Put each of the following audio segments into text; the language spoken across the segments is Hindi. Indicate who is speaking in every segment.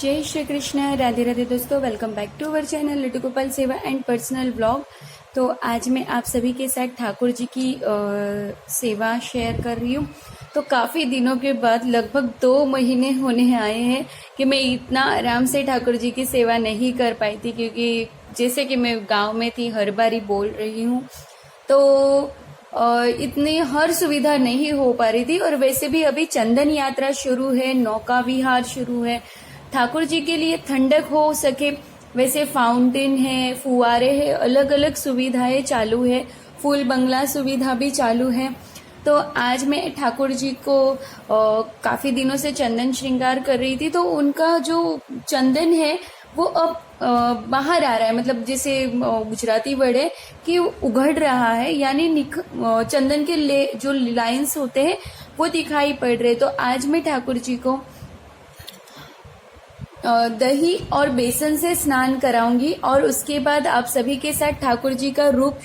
Speaker 1: जय श्री कृष्ण, राधे राधे दोस्तों। Welcome back to our channel Laddu Gopal Seva and personal vlog. तो आज मैं आप सभी के साथ ठाकुर जी की सेवा शेयर कर रही हूँ। तो काफ़ी दिनों के बाद लगभग 2 महीने होने आए हैं कि मैं इतना आराम से ठाकुर जी की सेवा नहीं कर पाई थी, क्योंकि जैसे कि मैं गांव में थी, हर बारी बोल रही हूँ, तो इतनी हर सुविधा नहीं हो पा रही थी। और वैसे भी अभी चंदन यात्रा शुरू है, नौका विहार शुरू है, ठाकुर जी के लिए ठंडक हो सके वैसे फाउंटेन है, फुवारे है, अलग अलग सुविधाएं चालू है, फूल बंगला सुविधा भी चालू है। तो आज मैं ठाकुर जी को काफी दिनों से चंदन श्रृंगार कर रही थी, तो उनका जो चंदन है वो अब बाहर आ रहा है, मतलब जैसे गुजराती वर्ड है कि उघड़ रहा है, यानी चंदन के जो लाइंस होते हैं वो दिखाई पड़ रहे। तो आज मैं ठाकुर जी को दही और बेसन से स्नान कराऊंगी और उसके बाद आप सभी के साथ ठाकुर जी का रूप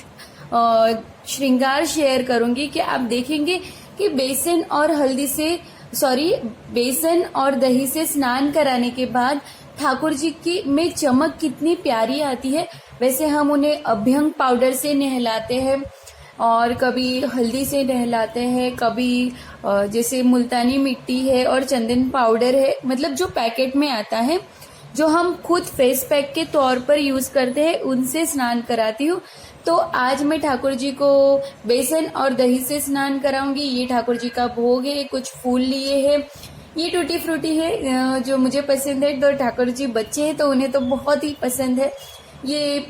Speaker 1: श्रृंगार शेयर करूंगी कि आप देखेंगे कि बेसन और दही से स्नान कराने के बाद ठाकुर जी की में चमक कितनी प्यारी आती है। वैसे हम उन्हें अभ्यंग पाउडर से नहलाते हैं और कभी हल्दी से नहलाते हैं, कभी जैसे मुल्तानी मिट्टी है और चंदन पाउडर है, मतलब जो पैकेट में आता है, जो हम खुद फेस पैक के तौर पर यूज करते हैं, उनसे स्नान कराती हूँ। तो आज मैं ठाकुर जी को बेसन और दही से स्नान कराऊंगी। ये ठाकुर जी का भोग है, कुछ फूल लिए हैं, ये टूटी फ्रूटी है जो मुझे पसंद है, तो ठाकुर जी बच्चे हैं तो उन्हें तो बहुत ही पसंद है। ये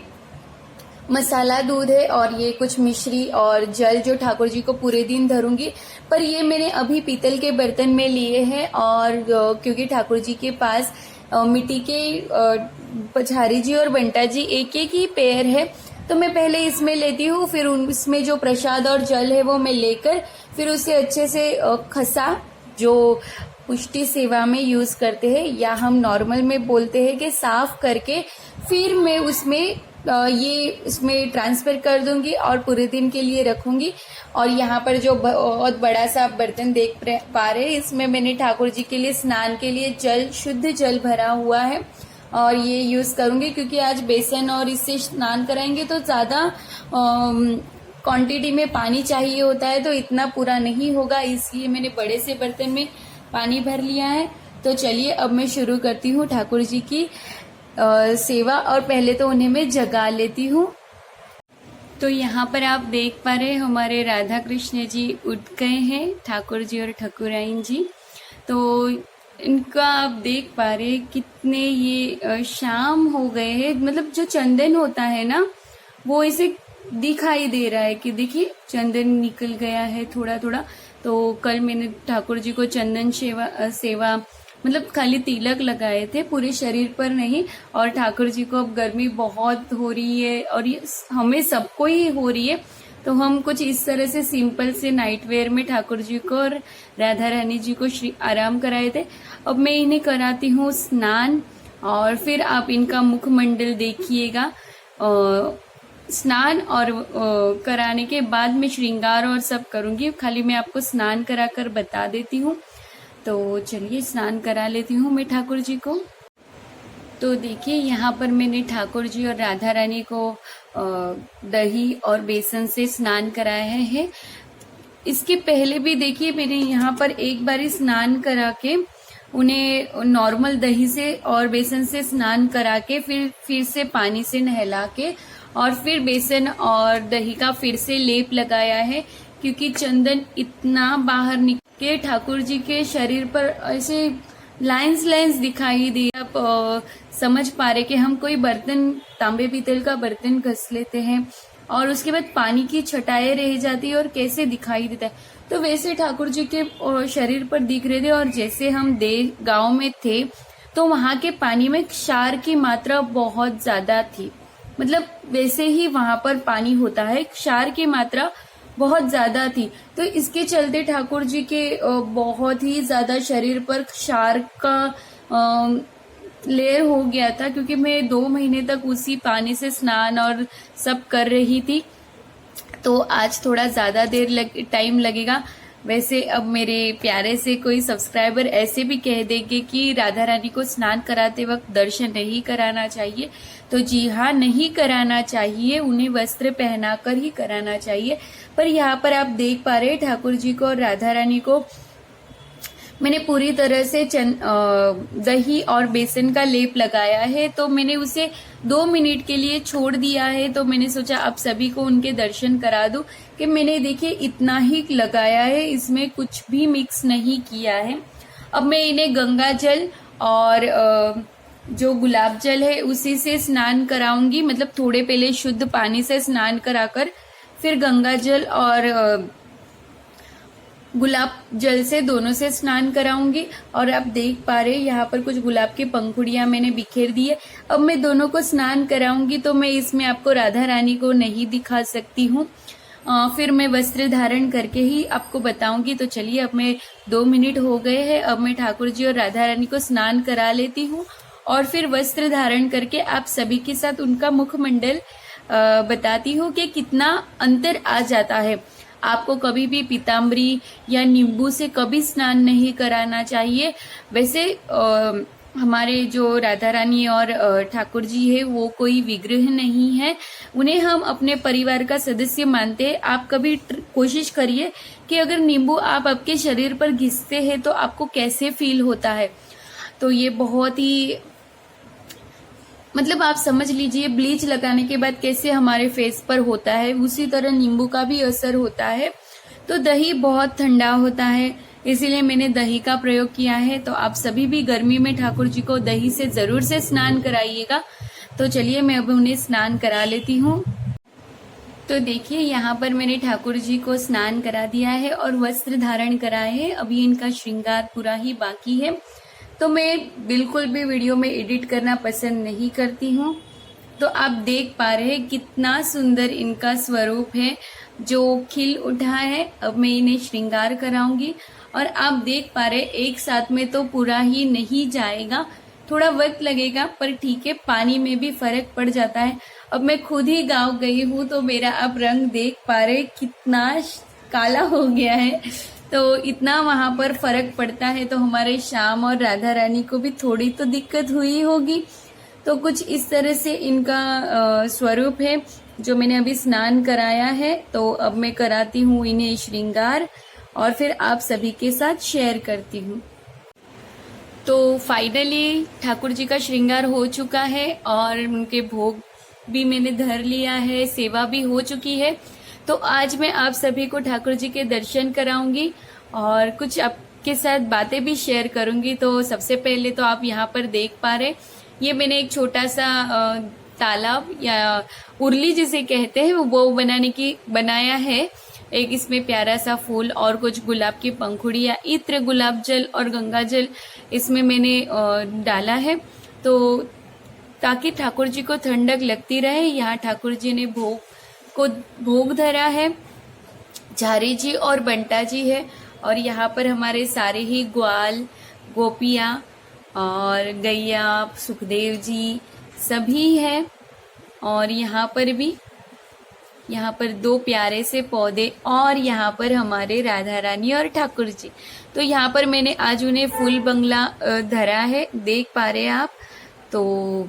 Speaker 1: मसाला दूध है और ये कुछ मिश्री और जल जो ठाकुर जी को पूरे दिन धरूंगी। पर ये मैंने अभी पीतल के बर्तन में लिए हैं, और क्योंकि ठाकुर जी के पास मिट्टी के पछारी जी और बंटा जी एक एक ही पेयर है, तो मैं पहले इसमें लेती हूँ, फिर इसमें जो प्रसाद और जल है वो मैं लेकर फिर उसे अच्छे से खसा, जो पुष्टि सेवा में यूज करते हैं या हम नॉर्मल में बोलते हैं कि साफ करके फिर मैं इसमें ट्रांसफर कर दूंगी और पूरे दिन के लिए रखूंगी। और यहाँ पर जो बहुत बड़ा सा बर्तन देख पा रहे हैं, इसमें मैंने ठाकुर जी के लिए स्नान के लिए शुद्ध जल भरा हुआ है और ये यूज करूंगी, क्योंकि आज बेसन और इससे स्नान कराएंगे तो ज्यादा क्वांटिटी में पानी चाहिए होता है, तो इतना पूरा नहीं होगा, इसलिए मैंने बड़े से बर्तन में पानी भर लिया है। तो चलिए अब मैं शुरू करती हूँ ठाकुर जी की सेवा, और पहले तो उन्हें मैं जगा लेती हूँ। तो यहाँ पर आप देख पा रहे हैं हमारे राधा कृष्ण जी उठ गए हैं, ठाकुर जी और ठाकुराइन जी। तो इनका आप देख पा रहे हैं कितने ये शाम हो गए हैं, मतलब जो चंदन होता है ना वो इसे दिखाई दे रहा है कि देखिए चंदन निकल गया है थोड़ा थोड़ा। तो कल मैंने ठाकुर जी को चंदन सेवा मतलब खाली तिलक लगाए थे, पूरे शरीर पर नहीं। और ठाकुर जी को अब गर्मी बहुत हो रही है और ये हमें सबको ही हो रही है, तो हम कुछ इस तरह से सिंपल से नाइट वेयर में ठाकुर जी को और राधा रानी जी को आराम कराए थे। अब मैं इन्हें कराती हूँ स्नान, और फिर आप इनका मुखमंडल देखिएगा। स्नान और कराने के बाद मैं श्रृंगार और सब करूंगी, खाली मैं आपको स्नान कराकर बता देती हूँ। तो चलिए स्नान करा लेती हूँ मैं ठाकुर जी को। तो देखिए यहाँ पर मैंने ठाकुर जी और राधा रानी को दही और बेसन से स्नान कराया है। इसके पहले भी देखिए मैंने यहाँ पर एक बारी स्नान करा के उन्हें नॉर्मल दही से और बेसन से स्नान करा के फिर से पानी से नहला के और फिर बेसन और दही का फिर से लेप लगाया है, क्योंकि चंदन इतना बाहर निकल के ठाकुर जी के शरीर पर ऐसे लाइंस दिखाई दे। आप समझ पा रहे कि हम कोई बर्तन, तांबे पीतल का बर्तन घस लेते हैं और उसके बाद पानी की छटाएं रह जाती है और कैसे दिखाई देता है, तो वैसे ठाकुर जी के शरीर पर दिख रहे थे। और जैसे हम गांव में थे तो वहां के पानी में क्षार की मात्रा बहुत ज्यादा थी, मतलब वैसे ही वहां पर पानी होता है, क्षार की मात्रा बहुत ज्यादा थी। तो इसके चलते ठाकुर जी के बहुत ही ज्यादा शरीर पर क्षार का लेयर हो गया था, क्योंकि मैं 2 महीने तक उसी पानी से स्नान और सब कर रही थी। तो आज थोड़ा ज्यादा टाइम लगेगा, वैसे अब मेरे प्यारे से कोई सब्सक्राइबर ऐसे भी कह देंगे कि राधा रानी को स्नान कराते वक्त दर्शन नहीं कराना चाहिए, तो जी हाँ, नहीं कराना चाहिए, उन्हें वस्त्र पहनाकर ही कराना चाहिए। पर यहाँ पर आप देख पा रहे हैं ठाकुर जी को और राधा रानी को मैंने पूरी तरह से दही और बेसन का लेप लगाया है, तो मैंने उसे 2 मिनट के लिए छोड़ दिया है। तो मैंने सोचा आप सभी को उनके दर्शन करा दूं कि मैंने देखिए इतना ही लगाया है, इसमें कुछ भी मिक्स नहीं किया है। अब मैं इन्हें गंगा जल और जो गुलाब जल है उसी से स्नान कराऊंगी, मतलब थोड़े पहले शुद्ध पानी से स्नान कराकर फिर गंगा जल और गुलाब जल से दोनों से स्नान कराऊंगी। और आप देख पा रहे हैं यहाँ पर कुछ गुलाब की पंखुड़ियां मैंने बिखेर दी है। अब मैं दोनों को स्नान कराऊंगी, तो मैं इसमें आपको राधा रानी को नहीं दिखा सकती हूँ, फिर मैं वस्त्र धारण करके ही आपको बताऊंगी। तो चलिए, अब मैं 2 मिनट हो गए हैं, अब मैं ठाकुर जी और राधा रानी को स्नान करा लेती हूँ और फिर वस्त्र धारण करके आप सभी के साथ उनका मुखमंडल बताती हूँ कि कितना अंतर आ जाता है। आपको कभी भी पीताम्बरी या नींबू से कभी स्नान नहीं कराना चाहिए। वैसे हमारे जो राधा रानी और ठाकुर जी है वो कोई विग्रह नहीं है, उन्हें हम अपने परिवार का सदस्य मानते हैं। आप कभी कोशिश करिए कि अगर नींबू आप आपके शरीर पर घिसते हैं तो आपको कैसे फील होता है। तो ये बहुत ही, मतलब आप समझ लीजिए ब्लीच लगाने के बाद कैसे हमारे फेस पर होता है, उसी तरह नींबू का भी असर होता है। तो दही बहुत ठंडा होता है, इसीलिए मैंने दही का प्रयोग किया है। तो आप सभी भी गर्मी में ठाकुर जी को दही से जरूर से स्नान कराइएगा। तो चलिए, मैं अब उन्हें स्नान करा लेती हूँ। तो देखिए, यहाँ पर मैंने ठाकुर जी को स्नान करा दिया है और वस्त्र धारण कराए हैं। अभी इनका श्रृंगार पूरा ही बाकी है, तो मैं बिल्कुल भी वीडियो में एडिट करना पसंद नहीं करती हूँ। तो आप देख पा रहे हैं कितना सुंदर इनका स्वरूप है जो खिल उठा है। अब मैं इन्हें श्रृंगार कराऊंगी और आप देख पा रहे एक साथ में तो पूरा ही नहीं जाएगा, थोड़ा वक्त लगेगा, पर ठीक है, पानी में भी फर्क पड़ जाता है। अब मैं खुद ही गाँव गई हूँ तो मेरा आप रंग देख पा रहे कितना काला हो गया है, तो इतना वहां पर फर्क पड़ता है। तो हमारे श्याम और राधा रानी को भी थोड़ी तो दिक्कत हुई होगी। तो कुछ इस तरह से इनका स्वरूप है जो मैंने अभी स्नान कराया है। तो अब मैं कराती हूँ इन्हें श्रृंगार और फिर आप सभी के साथ शेयर करती हूँ। तो फाइनली ठाकुर जी का श्रृंगार हो चुका है और उनके भोग भी मैंने धर लिया है, सेवा भी हो चुकी है। तो आज मैं आप सभी को ठाकुर जी के दर्शन कराऊंगी और कुछ आपके साथ बातें भी शेयर करूंगी। तो सबसे पहले तो आप यहाँ पर देख पा रहे, ये मैंने एक छोटा सा तालाब या उर्ली जिसे कहते हैं वो बनाया है। एक इसमें प्यारा सा फूल और कुछ गुलाब की पंखुड़ियाँ, इत्र, गुलाब जल और गंगा जल इसमें मैंने डाला है, तो ताकि ठाकुर जी को ठंडक लगती रहे। यहाँ ठाकुर जी ने भोग धरा है, झारी जी और बंटा जी है और यहाँ पर हमारे सारे ही ग्वाल, गोपियाँ और गैया, सुखदेव जी सभी है। और यहाँ पर 2 प्यारे से पौधे और यहाँ पर हमारे राधा रानी और ठाकुर जी। तो यहाँ पर मैंने आज उन्हें फूल बंगला धरा है, देख पा रहे हैं आप। तो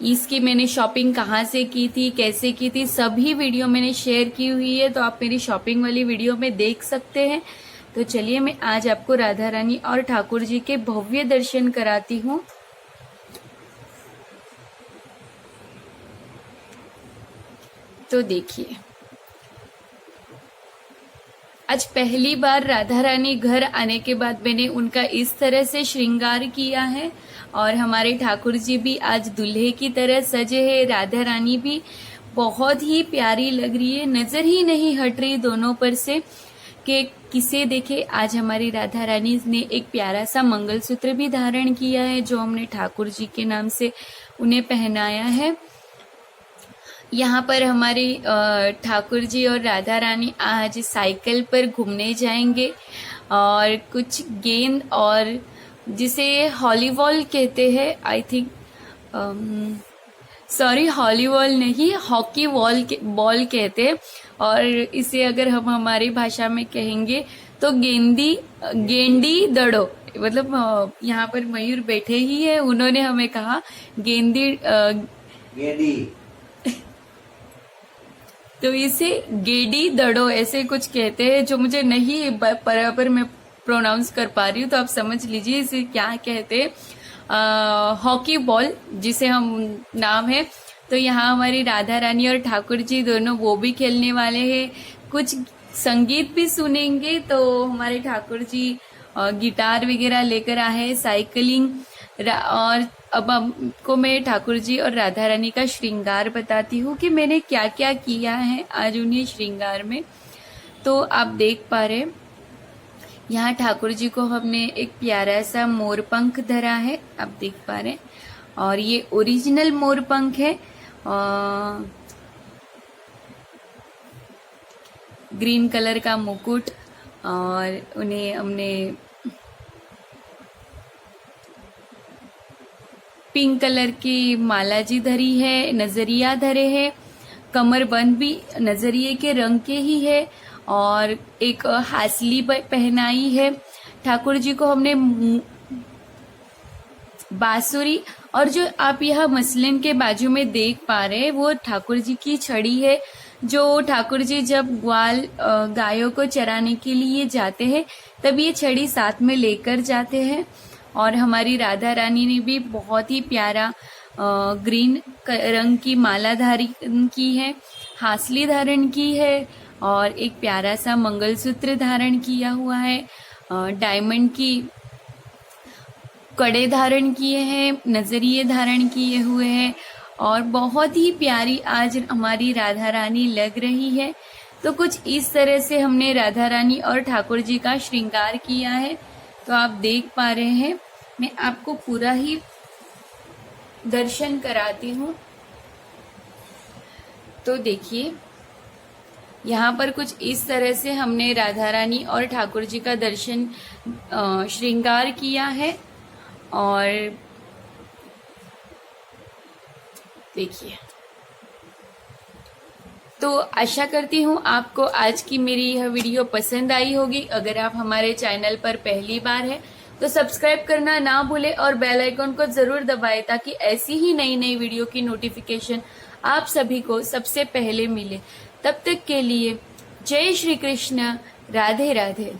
Speaker 1: इसकी मैंने शॉपिंग कहाँ से की थी, कैसे की थी, सभी वीडियो मैंने शेयर की हुई है, तो आप मेरी शॉपिंग वाली वीडियो में देख सकते हैं। तो चलिए, मैं आज आपको राधा रानी और ठाकुर जी के भव्य दर्शन कराती हूँ। तो देखिए, आज पहली बार राधा रानी घर आने के बाद मैंने उनका इस तरह से श्रृंगार किया है और हमारे ठाकुर जी भी आज दूल्हे की तरह सजे हैं। राधा रानी भी बहुत ही प्यारी लग रही है, नजर ही नहीं हट रही दोनों पर से कि किसे देखे। आज हमारी राधा रानी ने एक प्यारा सा मंगलसूत्र भी धारण किया है जो हमने ठाकुर जी के नाम से उन्हें पहनाया है। यहाँ पर हमारे ठाकुर जी और राधा रानी आज साइकिल पर घूमने जाएंगे और कुछ गेंद और जिसे हॉलीबॉल कहते हैं, आई थिंक, सॉरी, हॉलीबॉल नहीं, हॉकी बॉल कहते हैं, और इसे अगर हम हमारी भाषा में कहेंगे तो गेंडी दड़ो, मतलब यहाँ पर मयूर बैठे ही है, उन्होंने हमें कहा गेंदी
Speaker 2: गेंडी,
Speaker 1: तो इसे गेडी दड़ो ऐसे कुछ कहते हैं, जो मुझे नहीं बराबर मैं प्रोनाउंस कर पा रही हूँ, तो आप समझ लीजिए इसे क्या कहते हैं। हॉकी बॉल जिसे हम नाम है। तो यहाँ हमारी राधा रानी और ठाकुर जी दोनों वो भी खेलने वाले हैं, कुछ संगीत भी सुनेंगे। तो हमारे ठाकुर जी गिटार वगैरह लेकर आए हैं, साइकिलिंग। और अब आपको मैं ठाकुर जी और राधा रानी का श्रृंगार बताती हूँ कि मैंने क्या क्या किया है आज उन्हें श्रृंगार में। तो आप देख पा रहे यहाँ ठाकुर जी को हमने एक प्यारा सा मोरपंख धरा है, आप देख पा रहे हैं। और ये ओरिजिनल मोरपंख है, ग्रीन कलर का मुकुट, और उन्हें हमने पिंक कलर की माला जी धरी है, नजरिया धरे है, कमरबंद भी नजरिए के रंग के ही है, और एक हासली पहनाई है। ठाकुर जी को हमने बांसुरी, और जो आप यह मसलिन के बाजू में देख पा रहे हैं वो ठाकुर जी की छड़ी है, जो ठाकुर जी जब ग्वाल गायों को चराने के लिए जाते हैं तब ये छड़ी साथ में लेकर जाते हैं। और हमारी राधा रानी ने भी बहुत ही प्यारा ग्रीन रंग की माला धारण की है, हासली धारण की है, और एक प्यारा सा मंगलसूत्र धारण किया हुआ है, डायमंड की कड़े धारण किए हैं, नजरिए धारण किए हुए हैं, और बहुत ही प्यारी आज हमारी राधा रानी लग रही है। तो कुछ इस तरह से हमने राधा रानी और ठाकुर जी का श्रृंगार किया है। तो आप देख पा रहे हैं, मैं आपको पूरा ही दर्शन कराती हूँ। तो देखिए यहाँ पर कुछ इस तरह से हमने राधा रानी और ठाकुर जी का दर्शन श्रृंगार किया है। और देखिए, तो आशा करती हूँ आपको आज की मेरी यह वीडियो पसंद आई होगी। अगर आप हमारे चैनल पर पहली बार है तो सब्सक्राइब करना ना भूले और बेल आइकन को जरूर दबाएं, ताकि ऐसी ही नई नई वीडियो की नोटिफिकेशन आप सभी को सबसे पहले मिले। तब तक के लिए जय श्री कृष्ण, राधे राधे।